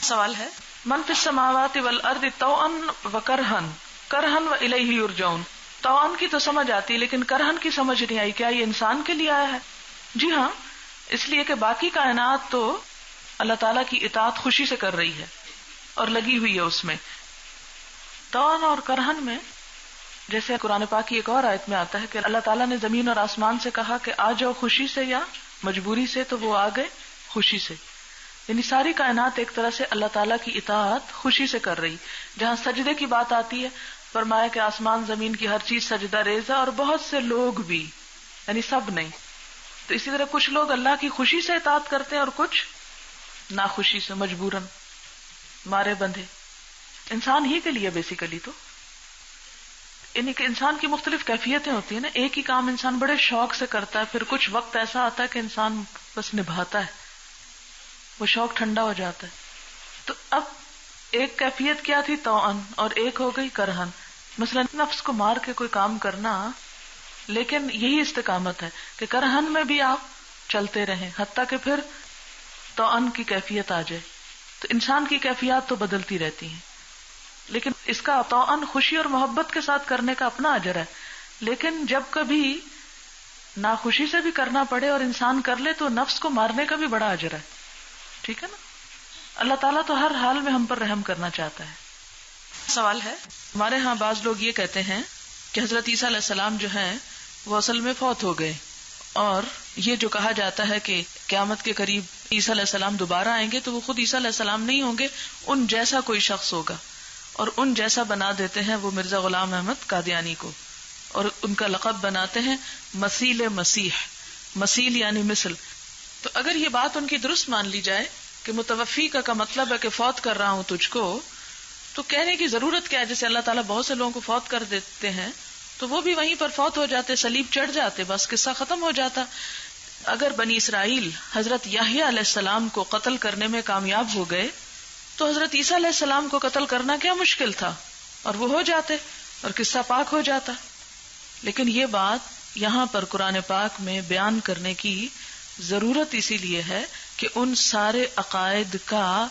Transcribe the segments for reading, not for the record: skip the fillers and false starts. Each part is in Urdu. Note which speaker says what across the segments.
Speaker 1: سوال ہے من فی السماوات والارض طوعا وکرہن کرہن والیہ یرجعون. طوعا کی تو سمجھ آتی لیکن کرہن کی سمجھ نہیں آئی. کیا یہ انسان کے لیے آیا ہے؟ جی ہاں، اس لیے کہ باقی کائنات تو اللہ تعالیٰ کی اطاعت خوشی سے کر رہی ہے اور لگی ہوئی ہے اس میں. طوعا اور کرہن میں جیسے قرآن پاک کی ایک اور آیت میں آتا ہے کہ اللہ تعالیٰ نے زمین اور آسمان سے کہا کہ آ جاؤ خوشی سے یا مجبوری سے، تو وہ آ گئے خوشی سے. یعنی ساری کائنات ایک طرح سے اللہ تعالیٰ کی اطاعت خوشی سے کر رہی. جہاں سجدے کی بات آتی ہے فرمایا کہ آسمان زمین کی ہر چیز سجدہ ریز ہے، اور بہت سے لوگ بھی، یعنی سب نہیں. تو اسی طرح کچھ لوگ اللہ کی خوشی سے اطاعت کرتے ہیں اور کچھ ناخوشی سے، مجبوراً، مارے بندھے. انسان ہی کے لیے بیسیکلی تو یعنی کہ انسان کی مختلف کیفیتیں ہوتی ہیں نا. ایک ہی کام انسان بڑے شوق سے کرتا ہے، پھر کچھ وقت ایسا آتا ہے کہ انسان بس نبھاتا ہے، وہ شوق ٹھنڈا ہو جاتا ہے. تو اب ایک کیفیت کیا تھی طوعن اور ایک ہو گئی کرہن. مثلا نفس کو مار کے کوئی کام کرنا، لیکن یہی استقامت ہے کہ کرہن میں بھی آپ چلتے رہیں حتیٰ کہ پھر طوعن کی کیفیت آ جائے. تو انسان کی کیفیات تو بدلتی رہتی ہیں، لیکن اس کا طوعن خوشی اور محبت کے ساتھ کرنے کا اپنا اجر ہے. لیکن جب کبھی ناخوشی سے بھی کرنا پڑے اور انسان کر لے تو نفس کو مارنے کا بھی بڑا اجر ہے. ٹھیک ہے نا. اللہ تعالیٰ تو ہر حال میں ہم پر رحم کرنا چاہتا ہے. سوال ہے ہمارے ہاں بعض لوگ یہ کہتے ہیں کہ حضرت عیسیٰ علیہ السلام جو ہیں وہ اصل میں فوت ہو گئے، اور یہ جو کہا جاتا ہے کہ قیامت کے قریب عیسیٰ علیہ السلام دوبارہ آئیں گے تو وہ خود عیسیٰ علیہ السلام نہیں ہوں گے، ان جیسا کوئی شخص ہوگا، اور ان جیسا بنا دیتے ہیں وہ مرزا غلام احمد قادیانی کو، اور ان کا لقب بناتے ہیں مثیل مسیح. مثیل یعنی مثل. تو اگر یہ بات ان کی درست مان لی جائے کہ متوفی کا مطلب ہے کہ فوت کر رہا ہوں تجھ کو، تو کہنے کی ضرورت کیا ہے؟ جیسے اللہ تعالیٰ بہت سے لوگوں کو فوت کر دیتے ہیں تو وہ بھی وہیں پر فوت ہو جاتے، صلیب چڑھ جاتے، بس قصہ ختم ہو جاتا. اگر بنی اسرائیل حضرت یحییٰ علیہ السلام کو قتل کرنے میں کامیاب ہو گئے تو حضرت عیسیٰ علیہ السلام کو قتل کرنا کیا مشکل تھا، اور وہ ہو جاتے اور قصہ پاک ہو جاتا. لیکن یہ بات یہاں پر قرآن پاک میں بیان کرنے کی ضرورت اسی لیے ہے کہ ان سارے عقائد کا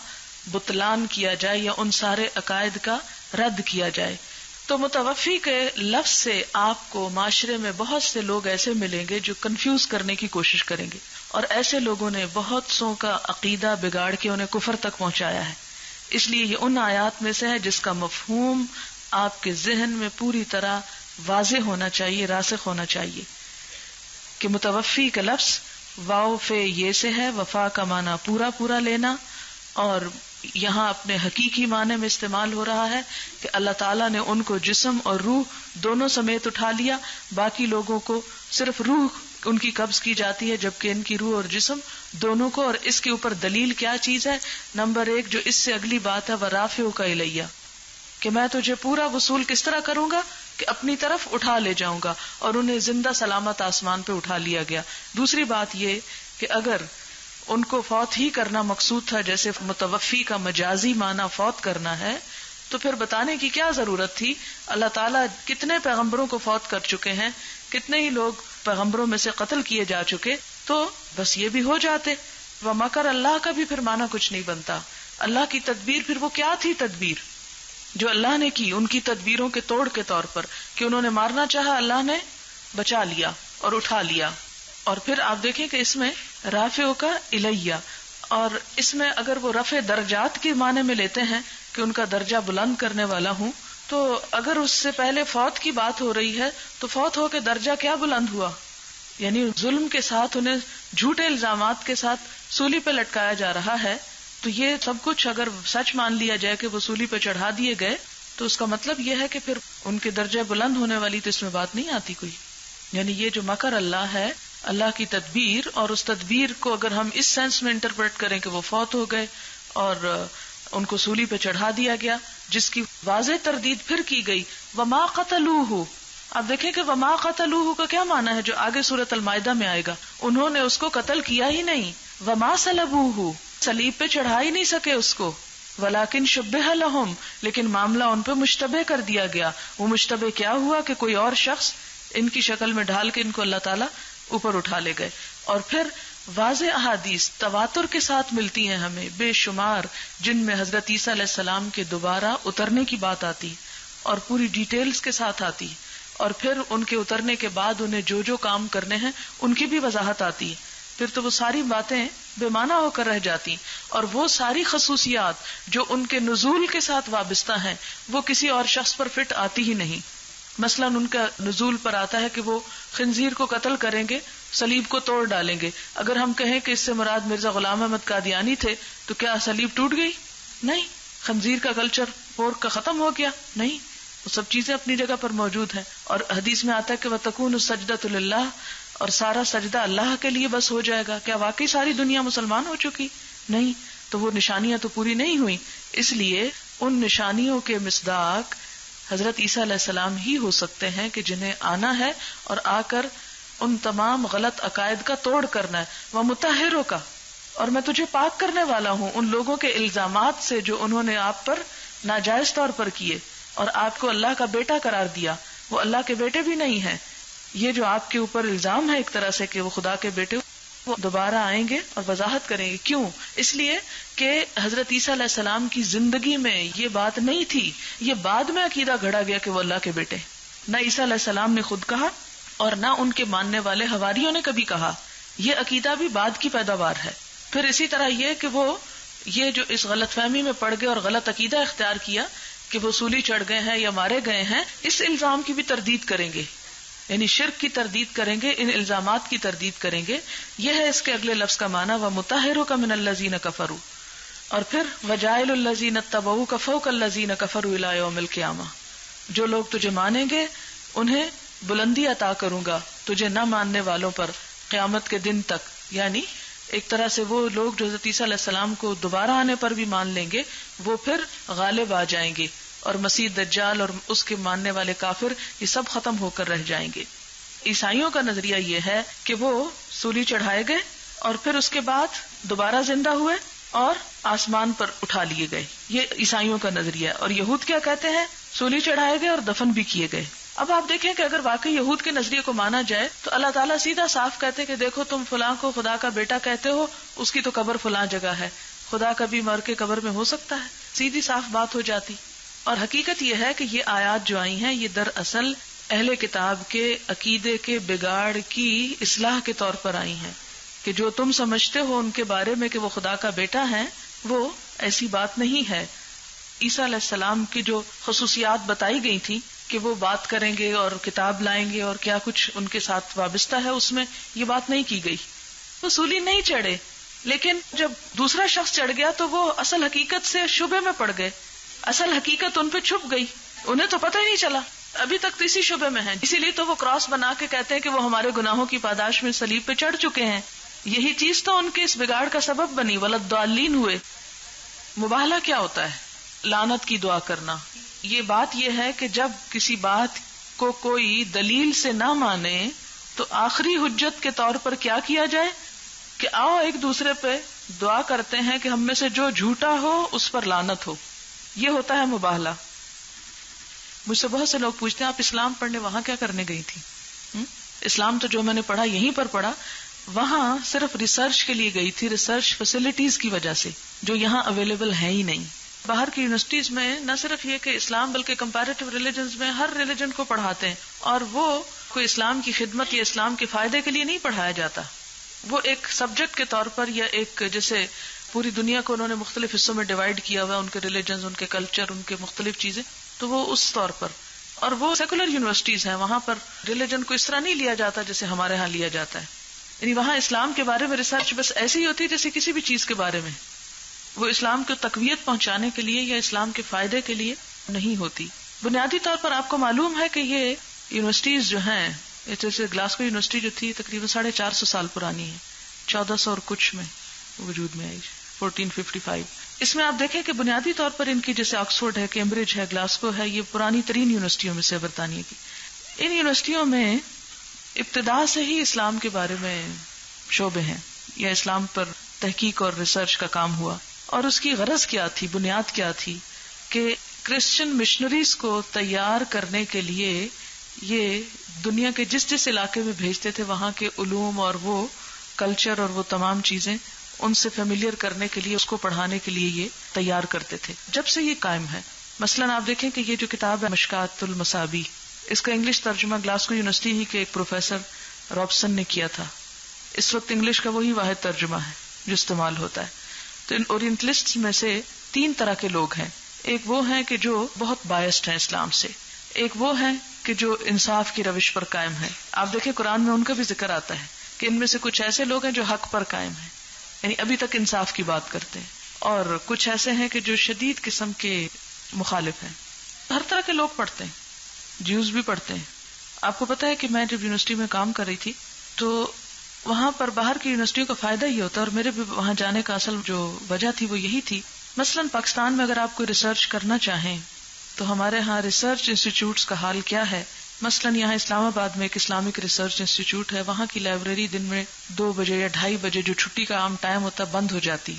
Speaker 1: بطلان کیا جائے یا ان سارے عقائد کا رد کیا جائے. تو متوفی کے لفظ سے آپ کو معاشرے میں بہت سے لوگ ایسے ملیں گے جو کنفیوز کرنے کی کوشش کریں گے، اور ایسے لوگوں نے بہت سو کا عقیدہ بگاڑ کے انہیں کفر تک پہنچایا ہے. اس لیے یہ ان آیات میں سے ہے جس کا مفہوم آپ کے ذہن میں پوری طرح واضح ہونا چاہیے، راسخ ہونا چاہیے کہ متوفی کا لفظ واو فے یہ سے ہے، وفا کا معنی پورا پورا لینا، اور یہاں اپنے حقیقی معنی میں استعمال ہو رہا ہے کہ اللہ تعالیٰ نے ان کو جسم اور روح دونوں سمیت اٹھا لیا، باقی لوگوں کو صرف روح ان کی قبض کی جاتی ہے، جبکہ ان کی روح اور جسم دونوں کو. اور اس کے اوپر دلیل کیا چیز ہے؟ نمبر 1 جو اس سے اگلی بات ہے وَرَافِعُكَ إِلَيَّ، کہ میں تجھے پورا وصول کس طرح کروں گا کہ اپنی طرف اٹھا لے جاؤں گا، اور انہیں زندہ سلامت آسمان پہ اٹھا لیا گیا. دوسری بات یہ کہ اگر ان کو فوت ہی کرنا مقصود تھا، جیسے متوفی کا مجازی معنی فوت کرنا ہے، تو پھر بتانے کی کیا ضرورت تھی؟ اللہ تعالیٰ کتنے پیغمبروں کو فوت کر چکے ہیں، کتنے ہی لوگ پیغمبروں میں سے قتل کیے جا چکے، تو بس یہ بھی ہو جاتے. وَمَكَرَ اللہ کا بھی پھر معنی کچھ نہیں بنتا. اللہ کی تدبیر پھر وہ کیا تھی؟ تدبیر جو اللہ نے کی ان کی تدبیروں کے توڑ کے طور پر، کہ انہوں نے مارنا چاہا، اللہ نے بچا لیا اور اٹھا لیا. اور پھر آپ دیکھیں کہ اس میں رافعو کا الیہ، اور اس میں اگر وہ رفع درجات کے معنی میں لیتے ہیں کہ ان کا درجہ بلند کرنے والا ہوں، تو اگر اس سے پہلے فوت کی بات ہو رہی ہے تو فوت ہو کے درجہ کیا بلند ہوا؟ یعنی ظلم کے ساتھ انہیں جھوٹے الزامات کے ساتھ سولی پہ لٹکایا جا رہا ہے. تو یہ سب کچھ اگر سچ مان لیا جائے کہ وہ سولی پہ چڑھا دیے گئے تو اس کا مطلب یہ ہے کہ پھر ان کے درجے بلند ہونے والی تو اس میں بات نہیں آتی کوئی. یعنی یہ جو مکر اللہ ہے، اللہ کی تدبیر، اور اس تدبیر کو اگر ہم اس سینس میں انٹرپریٹ کریں کہ وہ فوت ہو گئے اور ان کو سولی پہ چڑھا دیا گیا، جس کی واضح تردید پھر کی گئی. وما قتلوہ، اب دیکھیں کہ وما قتلوہ کا کیا معنی ہے جو آگے سورۃ المائدہ میں آئے گا. انہوں نے اس کو قتل کیا ہی نہیں. وما صلبوہ، صلیب پہ چڑھا ہی نہیں سکے اس کو. ولیکن شبہ لہم، لیکن معاملہ ان پہ مشتبہ کر دیا گیا. وہ مشتبہ کیا ہوا کہ کوئی اور شخص ان کی شکل میں ڈھال کے ان کو اللہ تعالیٰ اوپر اٹھا لے گئے. اور پھر واضح احادیث تواتر کے ساتھ ملتی ہیں ہمیں بے شمار، جن میں حضرت عیسیٰ علیہ السلام کے دوبارہ اترنے کی بات آتی اور پوری ڈیٹیلز کے ساتھ آتی، اور پھر ان کے اترنے کے بعد انہیں جو جو کام کرنے ہیں ان کی بھی وضاحت آتی ہے. پھر تو وہ ساری باتیں بے معنی ہو کر رہ جاتی، اور وہ ساری خصوصیات جو ان کے نزول کے ساتھ وابستہ ہیں وہ کسی اور شخص پر فٹ آتی ہی نہیں. مثلا ان کا نزول پر آتا ہے کہ وہ خنزیر کو قتل کریں گے، صلیب کو توڑ ڈالیں گے. اگر ہم کہیں کہ اس سے مراد مرزا غلام احمد قادیانی تھے تو کیا صلیب ٹوٹ گئی؟ نہیں. خنزیر کا کلچر پورک کا ختم ہو گیا؟ نہیں. وہ سب چیزیں اپنی جگہ پر موجود ہیں. اور حدیث میں آتا ہے کہ وَتَكُونُ السَّجْدَةُ لِلَّهِ، اور سارا سجدہ اللہ کے لیے بس ہو جائے گا. کیا واقعی ساری دنیا مسلمان ہو چکی؟ نہیں. تو وہ نشانیاں تو پوری نہیں ہوئی. اس لیے ان نشانیوں کے مصداق حضرت عیسیٰ علیہ السلام ہی ہو سکتے ہیں کہ جنہیں آنا ہے اور آ کر ان تمام غلط عقائد کا توڑ کرنا ہے. وَمُطَهِّرُكَ، اور میں تجھے پاک کرنے والا ہوں ان لوگوں کے الزامات سے جو انہوں نے آپ پر ناجائز طور پر کیے اور آپ کو اللہ کا بیٹا قرار دیا. وہ اللہ کے بیٹے بھی نہیں ہیں. یہ جو آپ کے اوپر الزام ہے ایک طرح سے کہ وہ خدا کے بیٹے، وہ دوبارہ آئیں گے اور وضاحت کریں گے. کیوں؟ اس لیے کہ حضرت عیسیٰ علیہ السلام کی زندگی میں یہ بات نہیں تھی. یہ بعد میں عقیدہ گھڑا گیا کہ وہ اللہ کے بیٹے. نہ عیسیٰ علیہ السلام نے خود کہا اور نہ ان کے ماننے والے حواریوں نے کبھی کہا. یہ عقیدہ بھی بعد کی پیداوار ہے. پھر اسی طرح یہ کہ وہ یہ جو اس غلط فہمی میں پڑ گئے اور غلط عقیدہ اختیار کیا کہ وہ سولی چڑھ گئے ہیں یا مارے گئے ہیں، اس الزام کی بھی تردید کریں گے. یعنی شرک کی تردید کریں گے، ان الزامات کی تردید کریں گے. یہ ہے اس کے اگلے لفظ کا معنی وَمُطَهِّرُكَ مِنَ الَّذِينَ كَفَرُوا، اور پھر وَجَاعِلُ الَّذِينَ اتَّبَعُوكَ فَوْقَ الَّذِينَ كَفَرُوا إِلَى يَوْمِ الْقِيَامَةِ، جو لوگ تجھے مانیں گے انہیں بلندی عطا کروں گا تجھے نہ ماننے والوں پر قیامت کے دن تک. یعنی ایک طرح سے وہ لوگ جو حضرت عیسیٰ علیہ السلام کو دوبارہ آنے پر بھی مان لیں گے وہ پھر غالب آ جائیں گے، اور مسیح دجال اور اس کے ماننے والے کافر یہ سب ختم ہو کر رہ جائیں گے. عیسائیوں کا نظریہ یہ ہے کہ وہ سولی چڑھائے گئے اور پھر اس کے بعد دوبارہ زندہ ہوئے اور آسمان پر اٹھا لیے گئے. یہ عیسائیوں کا نظریہ ہے. اور یہود کیا کہتے ہیں؟ سولی چڑھائے گئے اور دفن بھی کیے گئے. اب آپ دیکھیں کہ اگر واقعی یہود کے نظریے کو مانا جائے تو اللہ تعالیٰ سیدھا صاف کہتے کہ دیکھو تم فلاں کو خدا کا بیٹا کہتے ہو، اس کی تو قبر فلاں جگہ ہے، خدا کبھی مر کے قبر میں ہو سکتا ہے؟ سیدھی صاف بات ہو جاتی. اور حقیقت یہ ہے کہ یہ آیات جو آئی ہیں یہ دراصل اہل کتاب کے عقیدے کے بگاڑ کی اصلاح کے طور پر آئی ہیں کہ جو تم سمجھتے ہو ان کے بارے میں کہ وہ خدا کا بیٹا ہیں، وہ ایسی بات نہیں ہے. عیسیٰ علیہ السلام کی جو خصوصیات بتائی گئی تھی کہ وہ بات کریں گے اور کتاب لائیں گے اور کیا کچھ ان کے ساتھ وابستہ ہے، اس میں یہ بات نہیں کی گئی. وہ سولی نہیں چڑھے، لیکن جب دوسرا شخص چڑھ گیا تو وہ اصل حقیقت سے شبے میں پڑ گئے. اصل حقیقت ان پہ چھپ گئی، انہیں تو پتہ ہی نہیں چلا، ابھی تک تو اسی شبے میں ہیں. اسی لیے تو وہ کراس بنا کے کہتے ہیں کہ وہ ہمارے گناہوں کی پاداش میں صلیب پہ چڑھ چکے ہیں. یہی چیز تو ان کے اس بگاڑ کا سبب بنی، ولضالین ہوئے. مباہلہ کیا ہوتا ہے؟ لعنت کی دعا کرنا. یہ بات یہ ہے کہ جب کسی بات کو کوئی دلیل سے نہ مانے تو آخری حجت کے طور پر کیا کیا جائے کہ آؤ ایک دوسرے پہ دعا کرتے ہیں کہ ہم میں سے جو جھوٹا ہو اس پر لعنت ہو. یہ ہوتا ہے مباہلہ. مجھ سے بہت سے لوگ پوچھتے ہیں آپ اسلام پڑھنے وہاں کیا کرنے گئی تھی؟ اسلام تو جو میں نے پڑھا یہیں پر پڑھا. وہاں صرف ریسرچ کے لیے گئی تھی، ریسرچ فیسلٹیز کی وجہ سے جو یہاں اویلیبل ہے ہی نہیں. باہر کی یونیورسٹیز میں نہ صرف یہ کہ اسلام بلکہ کمپیریٹیو ریلیجنز میں ہر ریلیجن کو پڑھاتے ہیں، اور وہ کوئی اسلام کی خدمت یا اسلام کے فائدے کے لیے نہیں پڑھایا جاتا. وہ ایک سبجیکٹ کے طور پر یا ایک جیسے پوری دنیا کو انہوں نے مختلف حصوں میں ڈیوائڈ کیا ہوا، ان کے ریلیجنز، ان کے کلچر، ان کے مختلف چیزیں، تو وہ اس طور پر. اور وہ سیکولر یونیورسٹیز ہیں، وہاں پر ریلیجن کو اس طرح نہیں لیا جاتا جیسے ہمارے ہاں لیا جاتا ہے. یعنی وہاں اسلام کے بارے میں ریسرچ بس ایسی ہی ہوتی ہے جیسے کسی بھی چیز کے بارے میں. وہ اسلام کو تقویت پہنچانے کے لیے یا اسلام کے فائدے کے لیے نہیں ہوتی. بنیادی طور پر آپ کو معلوم ہے کہ یہ یونیورسٹیز جو ہیں، جیسے گلاسکو یونیورسٹی جو تھی تقریباً 450 سال پرانی ہے، 1400 اور کچھ میں وجود میں آئی، 1455. اس میں آپ دیکھیں کہ بنیادی طور پر ان کی جیسے آکسفورڈ ہے، کیمبرج ہے، گلاسکو ہے، یہ پرانی ترین یونیورسٹیوں میں سے برطانیہ کی. ان یونیورسٹیوں میں ابتدا سے ہی اسلام کے بارے میں شعبے ہیں یا اسلام پر تحقیق اور ریسرچ کا کام ہوا. اور اس کی غرض کیا تھی، بنیاد کیا تھی کہ کرسچن مشنریز کو تیار کرنے کے لیے یہ دنیا کے جس جس علاقے میں بھیجتے تھے وہاں کے علوم اور وہ کلچر اور وہ تمام چیزیں ان سے فیملیئر کرنے کے لیے، اس کو پڑھانے کے لیے یہ تیار کرتے تھے. جب سے یہ قائم ہے، مثلا آپ دیکھیں کہ یہ جو کتاب ہے مشکات المصابیح، اس کا انگلش ترجمہ گلاسگو یونیورسٹی ہی کے ایک پروفیسر رابسن نے کیا تھا. اس وقت انگلش کا وہی واحد ترجمہ ہے جو استعمال ہوتا ہے. تو ان اورینٹلسٹ میں سے 3 طرح کے لوگ ہیں. ایک وہ ہیں کہ جو بہت بائسڈ ہیں اسلام سے، ایک وہ ہیں کہ جو انصاف کی روش پر قائم ہیں. آپ دیکھیں قرآن میں ان کا بھی ذکر آتا ہے کہ ان میں سے کچھ ایسے لوگ ہیں جو حق پر قائم ہیں، یعنی ابھی تک انصاف کی بات کرتے ہیں، اور کچھ ایسے ہیں کہ جو شدید قسم کے مخالف ہیں. ہر طرح کے لوگ پڑھتے ہیں، جیوز بھی پڑھتے ہیں. آپ کو پتا ہے کہ میں جب یونیورسٹی میں کام کر رہی تھی تو وہاں پر باہر کی یونیورسٹیوں کا فائدہ یہ ہوتا ہے، اور میرے بھی وہاں جانے کا اصل جو وجہ تھی وہ یہی تھی. مثلا پاکستان میں اگر آپ کوئی ریسرچ کرنا چاہیں تو ہمارے ہاں ریسرچ انسٹیٹیوٹس کا حال کیا ہے. مثلا یہاں اسلام آباد میں ایک اسلامک ریسرچ انسٹیٹیوٹ ہے، وہاں کی لائبریری دن میں 2 بجے یا 2:30 بجے جو چھٹی کا عام ٹائم ہوتا ہے بند ہو جاتی.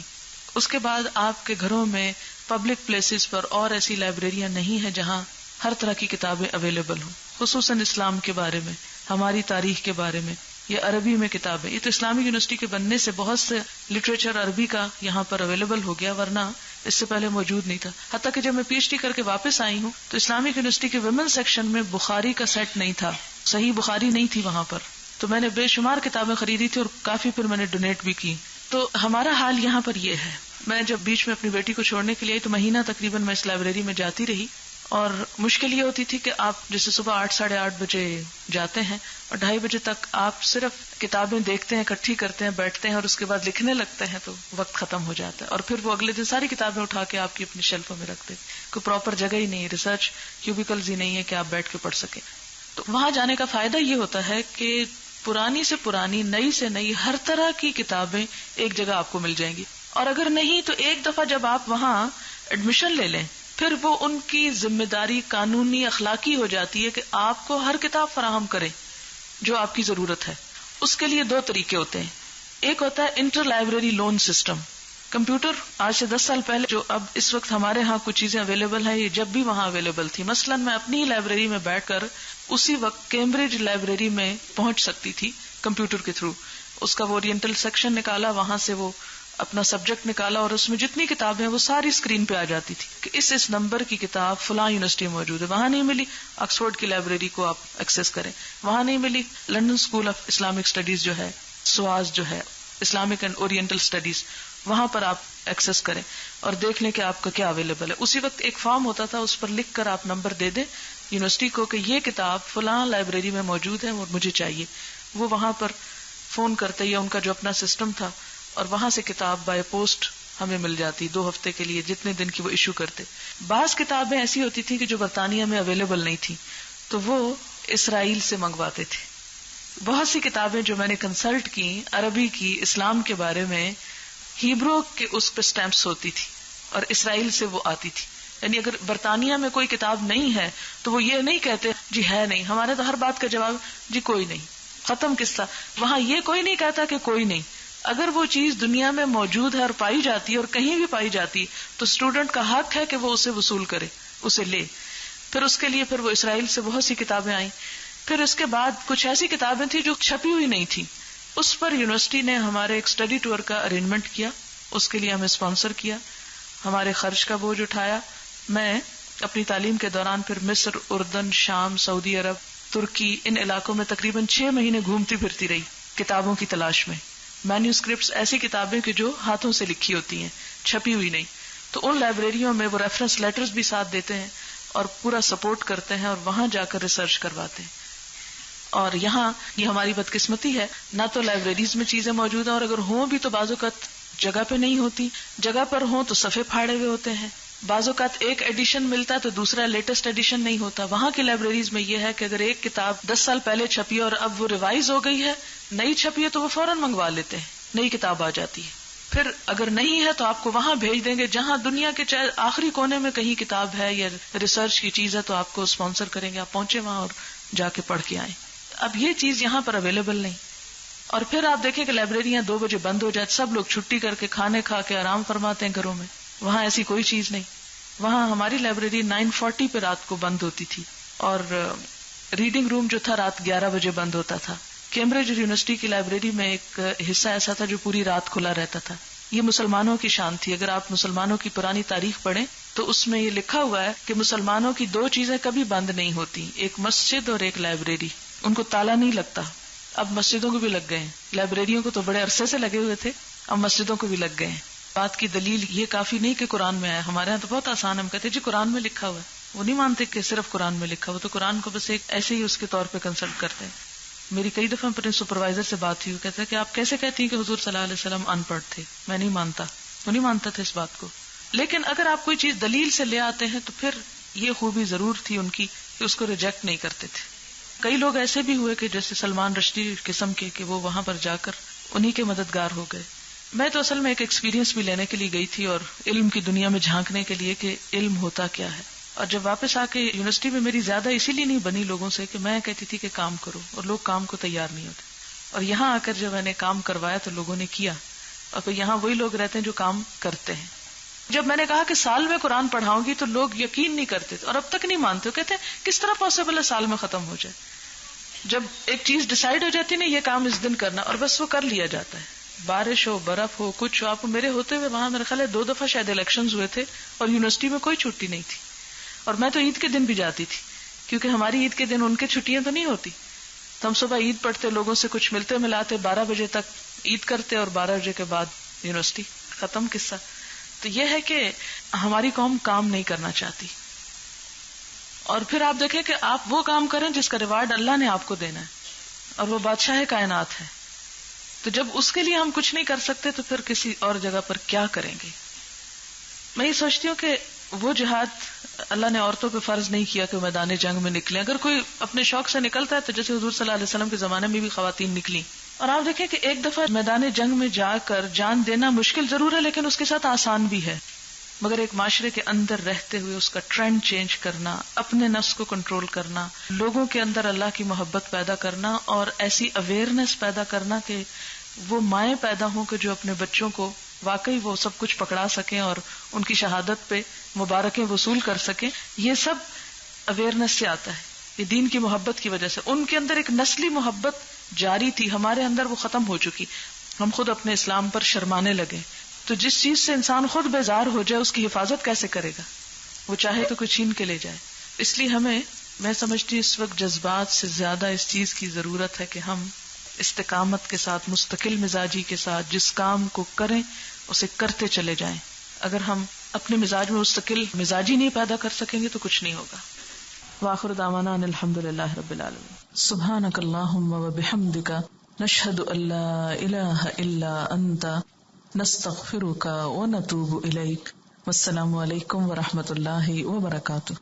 Speaker 1: اس کے بعد آپ کے گھروں میں پبلک پلیسز پر اور ایسی لائبریریاں نہیں ہیں جہاں ہر طرح کی کتابیں اویلیبل ہوں، خصوصاً اسلام کے بارے میں، ہماری تاریخ کے بارے میں، یا عربی میں کتابیں. یہ تو اسلامی یونیورسٹی کے بننے سے بہت سے لٹریچر عربی کا یہاں پر اویلیبل ہو گیا، ورنہ اس سے پہلے موجود نہیں تھا. حتیٰ کہ جب میں پی ایچ ڈی کر کے واپس آئی ہوں تو اسلامک یونیورسٹی کے ویمن سیکشن میں بخاری کا سیٹ نہیں تھا، صحیح بخاری نہیں تھی وہاں پر. تو میں نے بے شمار کتابیں خریدی تھی اور کافی پھر میں نے ڈونیٹ بھی کی. تو ہمارا حال یہاں پر یہ ہے. میں جب بیچ میں اپنی بیٹی کو چھوڑنے کے لیے تو مہینہ تقریباً میں اس لائبریری میں جاتی رہی، اور مشکل یہ ہوتی تھی کہ آپ جیسے صبح 8 ساڑھے 8 بجے جاتے ہیں اور 2:30 بجے تک آپ صرف کتابیں دیکھتے ہیں، اکٹھی کرتے ہیں، بیٹھتے ہیں اور اس کے بعد لکھنے لگتے ہیں تو وقت ختم ہو جاتا ہے. اور پھر وہ اگلے دن ساری کتابیں اٹھا کے آپ کی اپنی شیلفوں میں رکھتے، کوئی پراپر جگہ ہی نہیں ہے، ریسرچ کیوبیکلز ہی نہیں ہے کہ آپ بیٹھ کے پڑھ سکیں. تو وہاں جانے کا فائدہ یہ ہوتا ہے کہ پرانی سے پرانی، نئی سے نئی ہر طرح کی کتابیں ایک جگہ آپ کو مل جائیں گی. اور اگر نہیں تو ایک دفعہ جب آپ وہاں ایڈمیشن لے لیں پھر وہ ان کی ذمہ داری قانونی اخلاقی ہو جاتی ہے کہ آپ کو ہر کتاب فراہم کریں جو آپ کی ضرورت ہے. اس کے لیے 2 طریقے ہوتے ہیں. ایک ہوتا ہے inter library loan system. Computer آج سے 10 سال پہلے جو اب اس وقت ہمارے ہاں کچھ چیزیں اویلیبل ہیں، یہ جب بھی وہاں اویلیبل تھی. مثلا میں اپنی ہی لائبریری میں بیٹھ کر اسی وقت کیمبرج لائبریری میں پہنچ سکتی تھی کمپیوٹر کے تھرو. اس کا وہ اورینٹل سیکشن نکالا، وہاں سے وہ اپنا سبجیکٹ نکالا اور اس میں جتنی کتابیں وہ ساری اسکرین پہ آ جاتی تھی کہ اس نمبر کی کتاب فلاں یونیورسٹی میں موجود ہے. وہاں نہیں ملی، آکسفورڈ کی لائبریری کو آپ ایکسس کریں. وہاں نہیں ملی، London school of Islamic studies جو ہے، سواز جو ہے، اسلامک اینڈ اورینٹل اسٹڈیز، وہاں پر آپ ایکسس کریں اور دیکھ لیں کہ آپ کا کیا اویلیبل ہے. اسی وقت ایک فارم ہوتا تھا، اس پر لکھ کر آپ نمبر دے دیں یونیورسٹی کو کہ یہ کتاب فلاں لائبریری میں موجود ہے اور مجھے چاہیے. وہ وہاں پر فون کرتے یا ان کا جو اپنا سسٹم تھا، اور وہاں سے کتاب بائی پوسٹ ہمیں مل جاتی 2 ہفتے کے لیے، جتنے دن کی وہ ایشو کرتے. بعض کتابیں ایسی ہوتی تھی کہ جو برطانیہ میں اویلیبل نہیں تھی تو وہ اسرائیل سے منگواتے تھے. بہت سی کتابیں جو میں نے کنسلٹ کی عربی کی، اسلام کے بارے میں، ہیبرو کے اس پہ سٹیمپس ہوتی تھی اور اسرائیل سے وہ آتی تھی. یعنی اگر برطانیہ میں کوئی کتاب نہیں ہے تو وہ یہ نہیں کہتے جی ہے نہیں. ہمارے تو ہر بات کا جواب جی کوئی نہیں، ختم قصہ. وہاں یہ کوئی نہیں کہتا کہ کوئی نہیں. اگر وہ چیز دنیا میں موجود ہے اور پائی جاتی ہے اور کہیں بھی پائی جاتی تو اسٹوڈنٹ کا حق ہے کہ وہ اسے وصول کرے، اسے لے. پھر اس کے لیے پھر وہ اسرائیل سے بہت سی کتابیں آئیں. پھر اس کے بعد کچھ ایسی کتابیں تھیں جو چھپی ہوئی نہیں تھی. اس پر یونیورسٹی نے ہمارے ایک اسٹڈی ٹور کا ارینجمنٹ کیا، اس کے لیے ہمیں اسپانسر کیا، ہمارے خرچ کا بوجھ اٹھایا. میں اپنی تعلیم کے دوران پھر مصر، اردن، شام، سعودی عرب، ترکی، ان علاقوں میں تقریباً 6 مہینے گھومتی پھرتی رہی کتابوں کی تلاش میں. مینیوسکرپٹس، ایسی کتابیں کہ جو ہاتھوں سے لکھی ہوتی ہیں، چھپی ہوئی نہیں. تو ان لائبریریوں میں وہ ریفرنس لیٹرز بھی ساتھ دیتے ہیں اور پورا سپورٹ کرتے ہیں اور وہاں جا کر ریسرچ کرواتے ہیں. اور یہاں یہ ہماری بدقسمتی ہے، نہ تو لائبریریز میں چیزیں موجود ہیں، اور اگر ہوں بھی تو بعض اوقات جگہ پہ نہیں ہوتی. جگہ پر ہوں تو صفحے پھاڑے ہوئے ہوتے ہیں. بعض اوقات ایک ایڈیشن ملتا ہے تو دوسرا لیٹسٹ ایڈیشن نہیں ہوتا. وہاں کی لائبریریز میں یہ ہے کہ اگر ایک کتاب 10 سال پہلے چھپی اور اب وہ ریوائز ہو گئی ہے، نئی چھپی ہے، تو وہ فوراً منگوا لیتے ہیں، نئی کتاب آ جاتی ہے. پھر اگر نہیں ہے تو آپ کو وہاں بھیج دیں گے جہاں دنیا کے چاہے آخری کونے میں کہیں کتاب ہے یا ریسرچ کی چیز ہے تو آپ کو اسپانسر کریں گے، آپ پہنچے وہاں اور جا کے پڑھ کے آئیں. اب یہ چیز یہاں پر اویلیبل نہیں. اور پھر آپ دیکھیں کہ لائبریریاں 2 بجے بند ہو جاتی، سب لوگ چھٹی کر کے کھانے کھا کے آرام فرماتے ہیں گھروں میں. وہاں ایسی کوئی چیز نہیں. وہاں ہماری لائبریری 9:40 پہ رات کو بند ہوتی تھی اور ریڈنگ روم جو تھا رات 11 بجے بند ہوتا تھا کیمبرج یونیورسٹی کی لائبریری میں ایک حصہ ایسا تھا جو پوری رات کھلا رہتا تھا. یہ مسلمانوں کی شان تھی. اگر آپ مسلمانوں کی پرانی تاریخ پڑھیں تو اس میں یہ لکھا ہوا ہے کہ مسلمانوں کی دو چیزیں کبھی بند نہیں ہوتی, ایک مسجد اور ایک لائبریری. ان کو تالا نہیں لگتا. اب مسجدوں کو بھی لگ گئے ہیں, لائبریریوں کو تو بڑے عرصے سے لگے ہوئے تھے, اب مسجدوں کو بھی لگ گئے ہیں. بات کی دلیل یہ کافی نہیں کہ قرآن میں آیا. ہمارے یہاں تو بہت آسان, ہم کہتے ہیں جی قرآن میں لکھا ہوا ہے. وہ نہیں مانتے کہ صرف قرآن میں لکھا ہوا, تو قرآن کو بس ایک ایسے ہی اس کے طور پہ کنسلٹ کرتے ہیں. میری کئی دفعہ اپنے سپروائزر سے بات ہوئی, کہتا ہے کہ آپ کیسے کہتی ہیں کہ حضور صلی اللہ علیہ وسلم ان پڑھ تھے. میں نہیں مانتا, وہ نہیں مانتا تھا اس بات کو. لیکن اگر آپ کوئی چیز دلیل سے لے آتے ہیں تو پھر یہ خوبی ضرور تھی ان کی کہ اس کو ریجیکٹ نہیں کرتے تھے. کئی لوگ ایسے بھی ہوئے کہ جیسے سلمان رشدی قسم کے کہ وہ وہاں پر جا کر انہی کے مددگار ہو گئے. میں تو اصل میں ایک ایکسپیرینس بھی لینے کے لیے گئی تھی اور علم کی دنیا میں جھانکنے کے لیے کہ علم ہوتا کیا ہے. اور جب واپس آ کے یونیورسٹی میں میری زیادہ اسی لیے نہیں بنی لوگوں سے کہ میں کہتی تھی کہ کام کرو, اور لوگ کام کو تیار نہیں ہوتے. اور یہاں آ کر جب میں نے کام کروایا تو لوگوں نے کیا, اور پھر یہاں وہی لوگ رہتے ہیں جو کام کرتے ہیں. جب میں نے کہا کہ سال میں قرآن پڑھاؤں گی تو لوگ یقین نہیں کرتے اور اب تک نہیں مانتے. کہتے ہیں کس طرح پاسبل ہے سال میں ختم ہو جائے. جب ایک چیز ڈیسائیڈ ہو جاتی نا یہ کام اس دن کرنا, اور بس وہ کر لیا جاتا ہے. بارش ہو, برف ہو, کچھ ہو. آپ میرے ہوتے ہوئے وہاں میرے خیال ہے 2 دفعہ شاید الیکشنز ہوئے تھے اور یونیورسٹی میں کوئی چھٹی نہیں تھی. اور میں تو عید کے دن بھی جاتی تھی کیونکہ ہماری عید کے دن ان کے چھٹیاں تو نہیں ہوتی. تو ہم صبح عید پڑھتے, لوگوں سے کچھ ملتے ملاتے, 12 بجے تک عید کرتے اور 12 بجے کے بعد یونیورسٹی ختم قصہ. تو یہ ہے کہ ہماری قوم کام نہیں کرنا چاہتی. اور پھر آپ دیکھیں کہ آپ وہ کام کریں جس کا ریوارڈ اللہ نے آپ کو دینا ہے, اور وہ بادشاہ کائنات ہے. تو جب اس کے لیے ہم کچھ نہیں کر سکتے تو پھر کسی اور جگہ پر کیا کریں گے. میں یہ سوچتی ہوں کہ وہ جہاد اللہ نے عورتوں پہ فرض نہیں کیا کہ میدان جنگ میں نکلیں. اگر کوئی اپنے شوق سے نکلتا ہے تو جیسے حضور صلی اللہ علیہ وسلم کے زمانے میں بھی خواتین نکلی, اور آپ دیکھیں کہ ایک دفعہ میدان جنگ میں جا کر جان دینا مشکل ضرور ہے لیکن اس کے ساتھ آسان بھی ہے. مگر ایک معاشرے کے اندر رہتے ہوئے اس کا ٹرینڈ چینج کرنا, اپنے نفس کو کنٹرول کرنا, لوگوں کے اندر اللہ کی محبت پیدا کرنا, اور ایسی اویئرنیس پیدا کرنا کہ وہ مائیں پیدا ہوں کہ جو اپنے بچوں کو واقعی وہ سب کچھ پکڑا سکیں اور ان کی شہادت پہ مبارکیں وصول کر سکیں. یہ سب اویئرنیس سے آتا ہے, یہ دین کی محبت کی وجہ سے. ان کے اندر ایک نسلی محبت جاری تھی, ہمارے اندر وہ ختم ہو چکی. ہم خود اپنے اسلام پر شرمانے لگے. تو جس چیز سے انسان خود بیزار ہو جائے اس کی حفاظت کیسے کرے گا؟ وہ چاہے تو کوئی چھین کے لے جائے. اس لیے ہمیں, میں سمجھتی اس وقت جذبات سے زیادہ اس چیز کی ضرورت ہے کہ ہم استقامت کے ساتھ, مستقل مزاجی کے ساتھ جس کام کو کریں اسے کرتے چلے جائیں. اگر ہم اپنے مزاج میں مستقل مزاجی نہیں پیدا کر سکیں گے تو کچھ نہیں ہوگا. وآخر دعوانا ان الحمدللہ رب العالمین. سبحانک اللہم وبحمدک نشہد ان لا الہ الا انت نستغفرک ونتوب الیک. والسلام علیکم ورحمۃ اللہ وبرکاتہ.